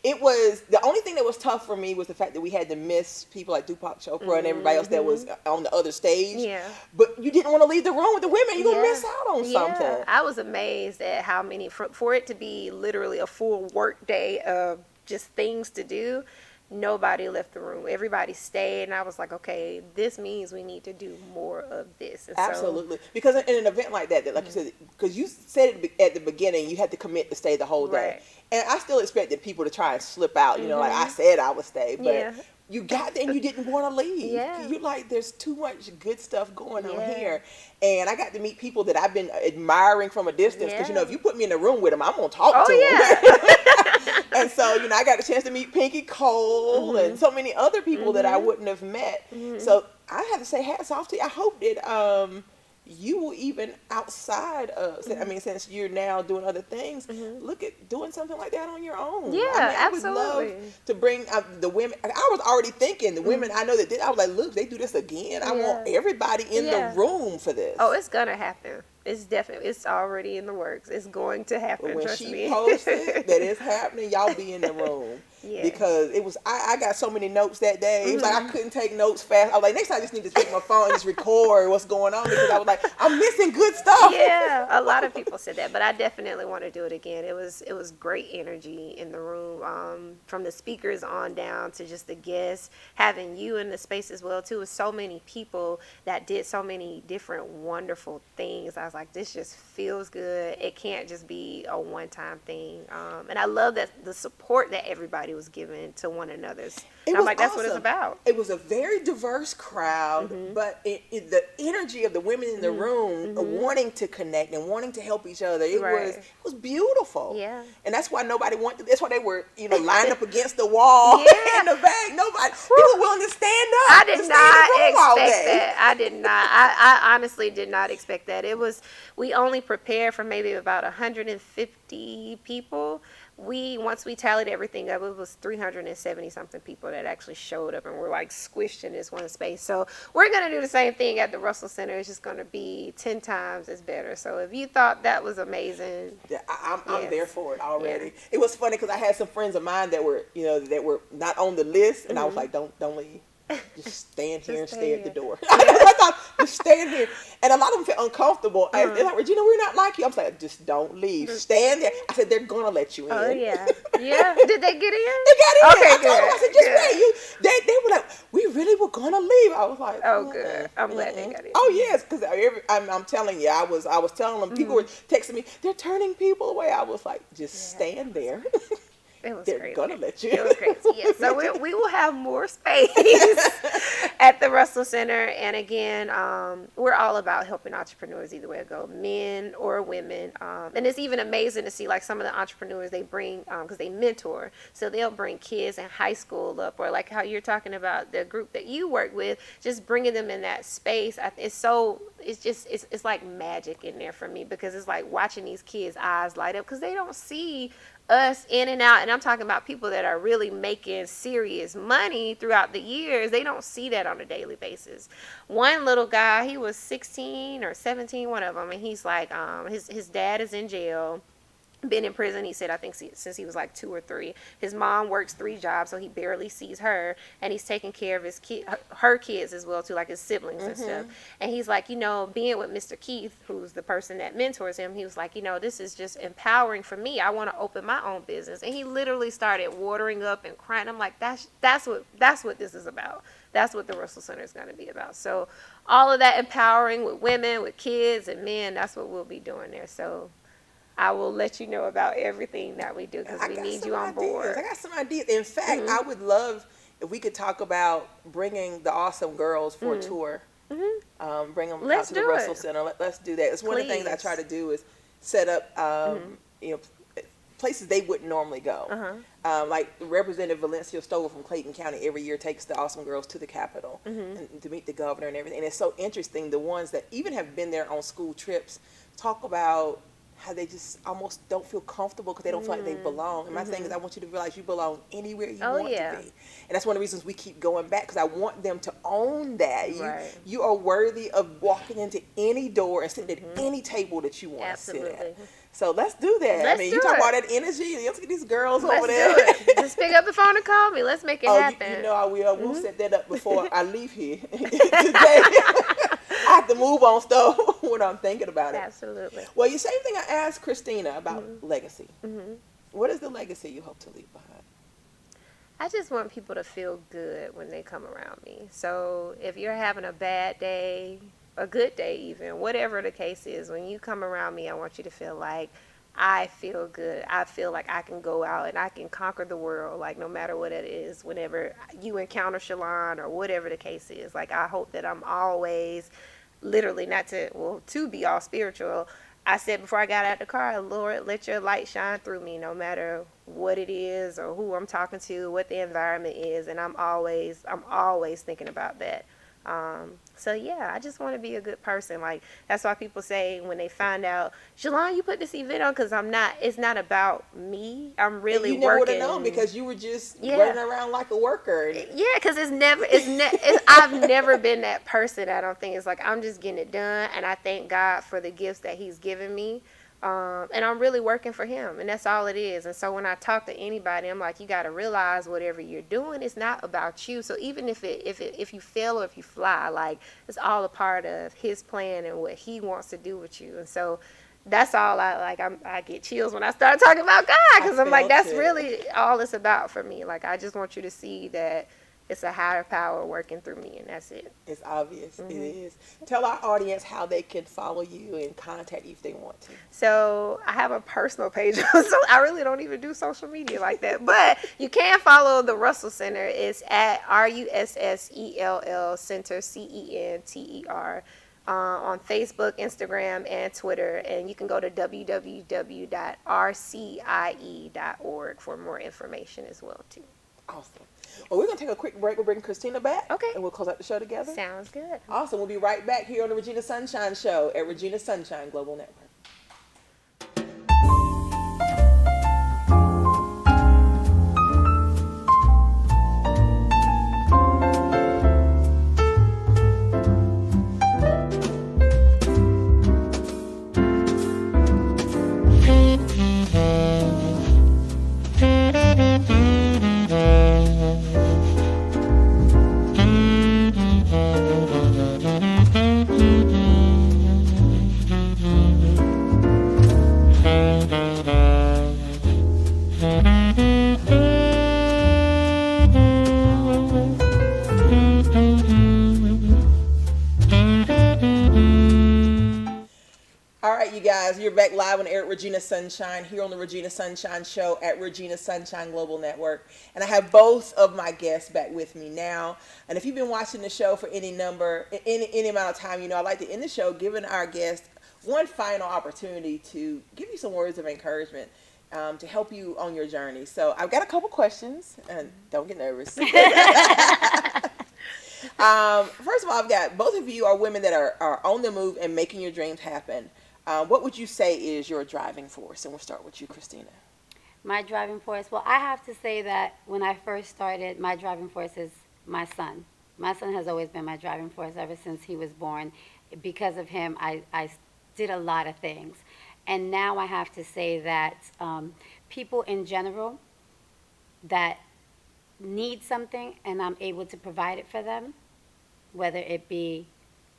It was, the only thing that was tough for me was the fact that we had to miss people like Deepak Chopra and everybody else that was on the other stage. Yeah. But you didn't want to leave the room with the women. You're going to miss out on something. I was amazed at how many, for it to be literally a full work day of just things to do, nobody left the room. Everybody stayed, and I was like, okay, this means we need to do more of this. And absolutely. Because in an event like that, like you said, because you said it at the beginning, you had to commit to stay the whole day. Right. And I still expected people to try and slip out, you know, like I said I would stay, but you got there and you didn't want to leave. Yeah. You're like, there's too much good stuff going on here. And I got to meet people that I've been admiring from a distance because, you know, if you put me in a room with them, I'm going to talk to them. And so, you know, I got the chance to meet Pinky Cole and so many other people that I wouldn't have met. So I have to say hats off to you. I hope that you will even outside of, I mean, since you're now doing other things, look at doing something like that on your own. Yeah, I mean, I would absolutely. love to bring the women. I was already thinking the women I know that did, I was like, look, they do this again. I want everybody in the room for this. Oh, it's going to happen. It's definitely, it's already in the works. It's going to happen, But when trust she me. posted that it's happening, y'all be in the room. Because it was, I got so many notes that day. It was like I couldn't take notes fast. I was like, next time I just need to take my phone and just record what's going on because I was like, I'm missing good stuff. Yeah, a lot of people said that, but I definitely want to do it again. It was great energy in the room, from the speakers on down to just the guests, having you in the space as well too. With so many people that did so many different wonderful things. I was like, this just feels good. It can't just be a one-time thing. And I love that the support that everybody was giving to one another's. I'm like, that's what it's about. It was a very diverse crowd, but the energy of the women in the room wanting to connect and wanting to help each other, it was beautiful. Yeah. And that's why nobody wanted. That's why they were, you know, lined up against the wall in the back. Nobody, people willing to stand up. I did not expect that. I did not. I honestly did not expect that. It was, we only prepared for maybe about 150 people. Once we tallied everything up, it was 370 something people that actually showed up and were like squished in this one space. So we're going to do the same thing at the Russell Center. It's just going to be 10 times as better. So if you thought that was amazing. Yeah, I'm there for it already. Yeah. It was funny because I had some friends of mine that were, you know, that were not on the list, and I was like, don't leave. Just stand here and stay at the door. I thought, just stand here. And a lot of them felt uncomfortable. They're like, Regina, we're not like you. I'm like, just don't leave. Stand there. I said, they're going to let you in. Oh, yeah. Yeah. Did they get in? They got in. Okay, I said, just wait. They were like, we really were going to leave. I was like, oh, good. I'm glad they got in. Oh, yes. Because I'm telling you, I was telling them, people were texting me, they're turning people away. I was like, just stand there. It was They're crazy. gonna let you. It was crazy. Yeah. So we will have more space at the Russell Center. And again, we're all about helping entrepreneurs either way it go, men or women. And it's even amazing to see like some of the entrepreneurs they bring, because they mentor. So they'll bring kids in high school up, or like how you're talking about the group that you work with, just bringing them in that space. It's like magic in there for me, because it's like watching these kids' eyes light up, because they don't see us in and out. And I'm talking about people that are really making serious money throughout the years. They don't see that on a daily basis. One little guy, he was 16 or 17, one of them, and he's like, his dad is in jail, been in prison, he said, I think since he was like 2 or 3. His mom works 3 jobs, so he barely sees her, and he's taking care of her kids as well too, like his siblings and stuff. And he's like, being with Mr. Keith, who's the person that mentors him, he was like, this is just empowering for me. I want to open my own business. And he literally started watering up and crying. I'm like, that's what this is about. That's what the Russell Center is going to be about. So all of that empowering with women, with kids and men, that's what we'll be doing there. So I will let you know about everything that we do, because we need you on board. I got some ideas. In fact, I would love if we could talk about bringing the awesome girls for a tour. Bring them out to the Russell Center. Let's do that. It's one of the things I try to do is set up, places they wouldn't normally go. Like Representative Valencia Stover from Clayton County every year takes the awesome girls to the Capitol and to meet the governor and everything. And it's so interesting. The ones that even have been there on school trips talk about how they just almost don't feel comfortable because they don't feel like they belong. And my thing is, I want you to realize you belong anywhere you want to be. And that's one of the reasons we keep going back, because I want them to own that. You are worthy of walking into any door and sitting at any table that you want to sit at. So let's do that. You talk about that energy. Look at these girls over there. Just pick up the phone and call me. Let's make it happen. You know I will. We'll set that up before I leave here today. I have to move on stuff when I'm thinking about it. Absolutely. Well, the same thing I asked Christina about legacy. What is the legacy you hope to leave behind? I just want people to feel good when they come around me. So if you're having a bad day, a good day even, whatever the case is, when you come around me, I want you to feel like I feel good. I feel like I can go out and I can conquer the world, like no matter what it is, whenever you encounter Shalon or whatever the case is. Like I hope that I'm always, literally, to be all spiritual, I said before I got out the car, Lord, let your light shine through me no matter what it is or who I'm talking to, what the environment is. And I'm always thinking about that. So yeah, I just want to be a good person. Like that's why people say when they find out, Shalon, you put this event on, because it's not about me. I'm really working. You never would have known, because you were just running around like a worker. Yeah, because I've never been that person. I don't think. It's like I'm just getting it done, and I thank God for the gifts that He's given me. And I'm really working for Him, and that's all it is. And so when I talk to anybody, I'm like, you got to realize whatever you're doing, it's not about you. So even if you fail or if you fly, like it's all a part of His plan and what He wants to do with you. And so that's all I get chills when I start talking about God, because I'm like, that's really all it's about for me. Like I just want you to see that it's a higher power working through me, and that's it. It's obvious. It is. Tell our audience how they can follow you and contact you if they want to. So I have a personal page, so I really don't even do social media like that. But you can follow the Russell Center. It's at RUSSELL Center, CENTER, on Facebook, Instagram, and Twitter. And you can go to www.rcie.org for more information as well, too. Awesome. Well, we're going to take a quick break. We'll bring Christina back. Okay. And we'll close out the show together. Sounds good. Awesome. We'll be right back here on the Regina Sunshine Show at Regina Sunshine Global Network. you guys. You're back live on air at Regina Sunshine here on the Regina Sunshine Show at Regina Sunshine Global Network. And I have both of my guests back with me now. And if you've been watching the show for any amount of time, I like to end the show giving our guests one final opportunity to give you some words of encouragement to help you on your journey. So I've got a couple questions, and don't get nervous. First of all, I've got both of you are women that are on the move and making your dreams happen. What would you say is your driving force? And we'll start with you, Christina. My driving force, well, I have to say that when I first started, my driving force is my son. My son has always been my driving force ever since he was born. Because of him, I did a lot of things. And now I have to say that people in general that need something and I'm able to provide it for them, whether it be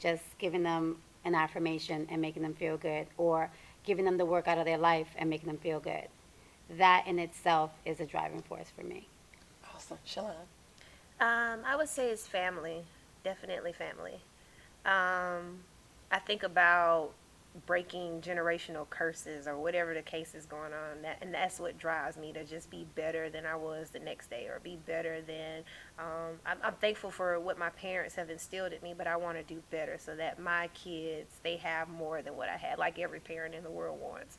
just giving them an affirmation and making them feel good, or giving them the work out of their life and making them feel good. That in itself is a driving force for me. Awesome. Shalon. I would say it's family, definitely family. I think about breaking generational curses or whatever the case is going on, and that's what drives me to just be better than I was the next day, or be better than I'm thankful for what my parents have instilled in me, but I want to do better so that my kids, they have more than what I had, like every parent in the world wants.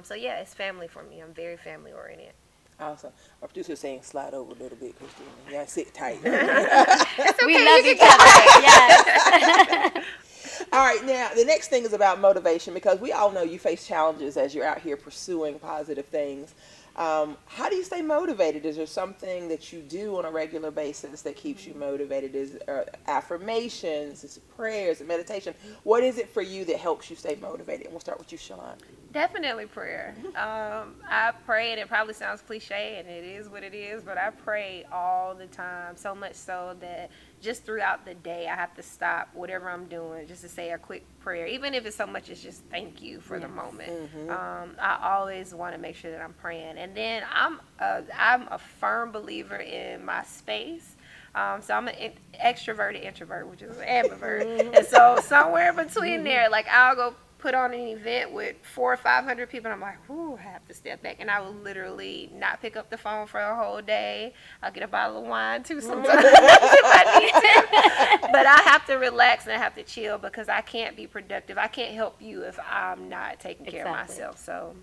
So yeah, it's family for me. I'm very family oriented. Awesome. Our producer is saying slide over a little bit, Christina. Yeah, sit tight. We love each other. Yes. All right, now the next thing is about motivation, because we all know you face challenges as you're out here pursuing positive things. How do you stay motivated? Is there something that you do on a regular basis that keeps you motivated? Is affirmations, is it prayers, meditation? What is it for you that helps you stay motivated? And we'll start with you, Shalon. Definitely prayer. I pray, and it probably sounds cliche, and it is what it is, but I pray all the time, so much so that just throughout the day I have to stop whatever I'm doing just to say a quick prayer, even if it's so much as just thank you for the moment. I always want to make sure that I'm praying. And then I'm a firm believer in my space. So I'm an extroverted introvert, which is an ambivert. And so somewhere between there, like I'll go put on an event with 400 or 500 people, and I'm like, whoo, I have to step back. And I will literally not pick up the phone for a whole day. I'll get a bottle of wine too sometimes if I need to. But I have to relax and I have to chill, because I can't be productive. I can't help you if I'm not taking care of myself. So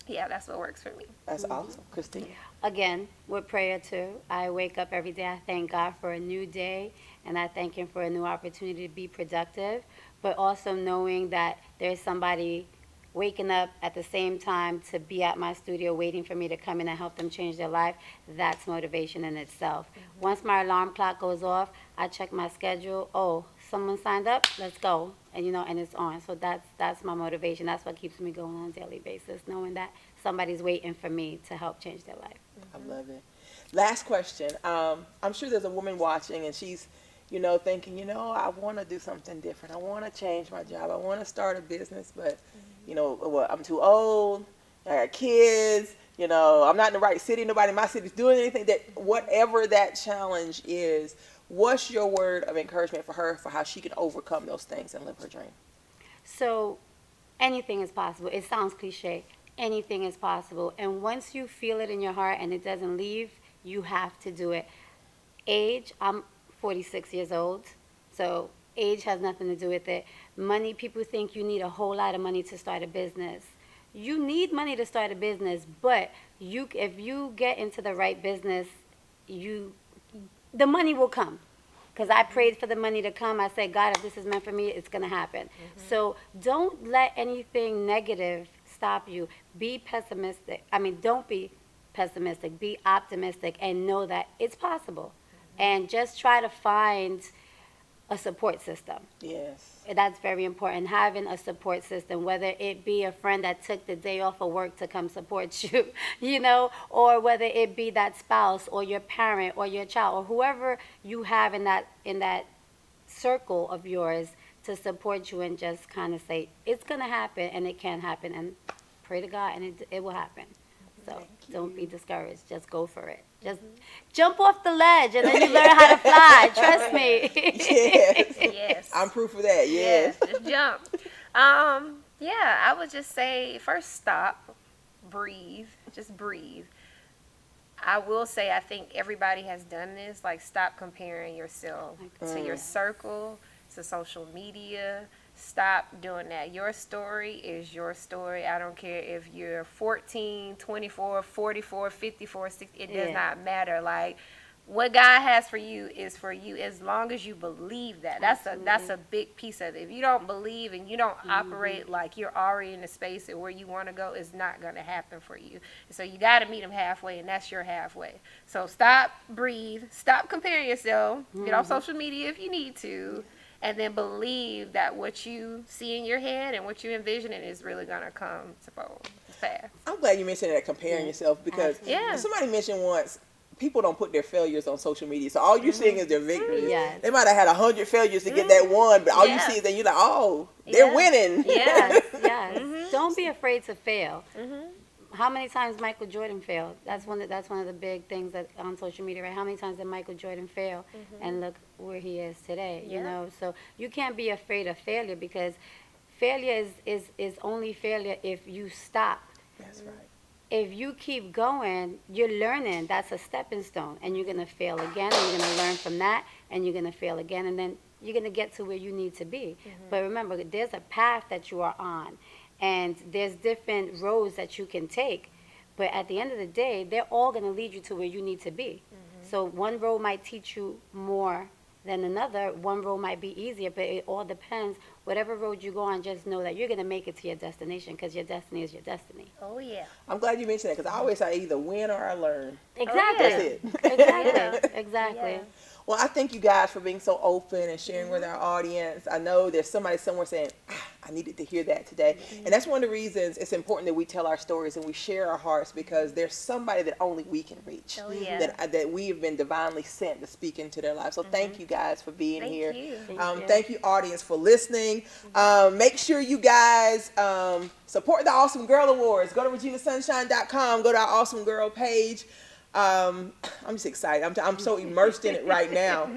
yeah, that's what works for me. That's awesome. Christine. Again, with prayer too. I wake up every day. I thank God for a new day, and I thank Him for a new opportunity to be productive. But also knowing that there's somebody waking up at the same time to be at my studio waiting for me to come in and help them change their life, that's motivation in itself. Once my alarm clock goes off, I check my schedule. Oh, someone signed up? Let's go. And and it's on. So that's my motivation. That's what keeps me going on a daily basis, knowing that somebody's waiting for me to help change their life. I love it. Last question. I'm sure there's a woman watching, and she's thinking, I want to do something different. I want to change my job. I want to start a business, but, I'm too old. I got kids. I'm not in the right city. Nobody in my city is doing anything. That whatever that challenge is, what's your word of encouragement for her, for how she can overcome those things and live her dream? So anything is possible. It sounds cliche. Anything is possible. And once you feel it in your heart and it doesn't leave, you have to do it. Age, I'm 46 years old, so age has nothing to do with it. Money, people think you need a whole lot of money to start a business. You need money to start a business, but if you get into the right business, the money will come. Because I prayed for the money to come. I said, God, if this is meant for me, it's going to happen. So don't let anything negative stop you. Be pessimistic. Don't be pessimistic. Be optimistic and know that it's possible. And just try to find a support system. Yes. That's very important, having a support system, whether it be a friend that took the day off of work to come support you, or whether it be that spouse or your parent or your child or whoever you have in that circle of yours to support you, and just kind of say, it's going to happen, and it can happen, and pray to God, and it will happen. So don't be discouraged. Just go for it. Just jump off the ledge, and then you learn how to fly. Trust me. Yes. Yes. I'm proof of that. Yes. Just jump. Yeah, I would just say first stop, breathe, just breathe. I will say I think everybody has done this. Like, stop comparing yourself to your circle, to social media. Stop doing that. Your story is your story. I don't care if you're 14, 24, 44, 54, 60. It does Yeah. not matter. Like, what God has for you is for you as long as you believe that. That's a big piece of it. If you don't believe and you don't operate like you're already in the space and where you want to go, it's not going to happen for you. So you got to meet them halfway, and that's your halfway. So stop, breathe, stop comparing yourself, get off social media if you need to, and then believe that what you see in your head and what you envisioning is really going to come to pass. I'm glad you mentioned that, comparing yourself, because Yeah. somebody mentioned once, people don't put their failures on social media. So all you're seeing is their victories. Yes. They might have had 100 failures to get that one, but all you Yeah. see is that you're like, oh, they're Yeah. winning. Yes, yes. Don't be afraid to fail. How many times Michael Jordan failed? That's one of the big things that on social media, right? How many times did Michael Jordan fail? And look where he is today. You Yeah. know, so you can't be afraid of failure, because failure is only failure if you stop. That's right. If you keep going, you're learning. That's a stepping stone, and you're gonna fail again, and you're gonna learn from that, and you're gonna fail again, and then you're gonna get to where you need to be. But remember, there's a path that you are on, and there's different roads that you can take. But at the end of the day, they're all gonna lead you to where you need to be. So one road might teach you more than another. One road might be easier, but it all depends. Whatever road you go on, just know that you're going to make it to your destination, because your destiny is your destiny. Oh, yeah. I'm glad you mentioned that, because I always say I either win or I learn. Exactly. That's it. Exactly. Exactly. Yeah. Well, I thank you guys for being so open and sharing with our audience. I know there's somebody somewhere saying, I needed to hear that today. And that's one of the reasons it's important that we tell our stories and we share our hearts, because there's somebody that only we can reach. Oh, yeah. That we have been divinely sent to speak into their lives. So thank you guys for being Thank here. you. Thank you, audience, for listening. Make sure you guys support the Awesome Girl Awards. Go to reginasunshine.com. Go to our Awesome Girl page. I'm just excited. I'm so immersed in it right now.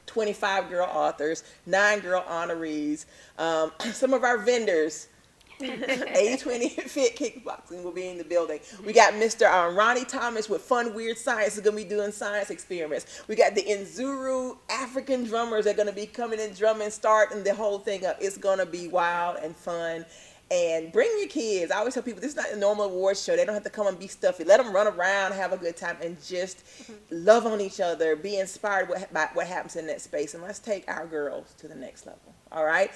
25 girl authors, 9 girl honorees. Some of our vendors, 80/20 Fit Kickboxing will be in the building. We got Mr. Ronnie Thomas with Fun Weird Science. Is going to be doing science experiments. We got the Nzuru African drummers that are going to be coming and drumming, starting the whole thing up. It's going to be wild and fun. And bring your kids. I always tell people, this is not a normal awards show. They don't have to come and be stuffy. Let them run around, have a good time, and just love on each other. Be inspired by what happens in that space. And let's take our girls to the next level. All right?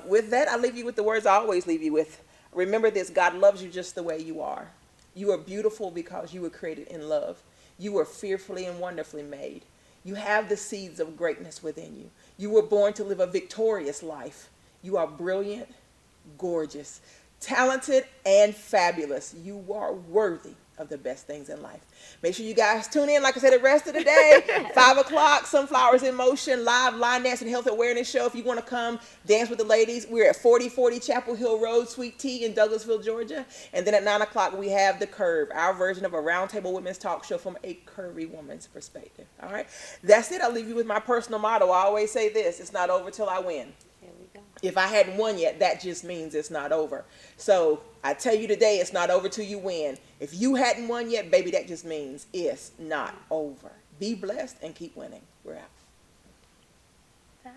With that, I leave you with the words I always leave you with. Remember this: God loves you just the way you are. You are beautiful because you were created in love. You were fearfully and wonderfully made. You have the seeds of greatness within you. You were born to live a victorious life. You are brilliant, gorgeous, talented, and fabulous. You are worthy of the best things in life. Make sure you guys tune in, like I said, the rest of the day. 5 o'clock, Sunflowers in Motion, live line dance and health awareness show. If you want to come dance with the ladies, we're at 4040 Chapel Hill Road, Sweet Tea in Douglasville, Georgia. And then at 9 o'clock, we have The Curve, our version of a roundtable women's talk show from a curvy woman's perspective. All right? That's it. I'll leave you with my personal motto. I always say this: it's not over till I win. If I hadn't won yet, that just means it's not over. So I tell you today, it's not over till you win. If you hadn't won yet, baby, that just means it's not over. Be blessed and keep winning. We're out. Bye.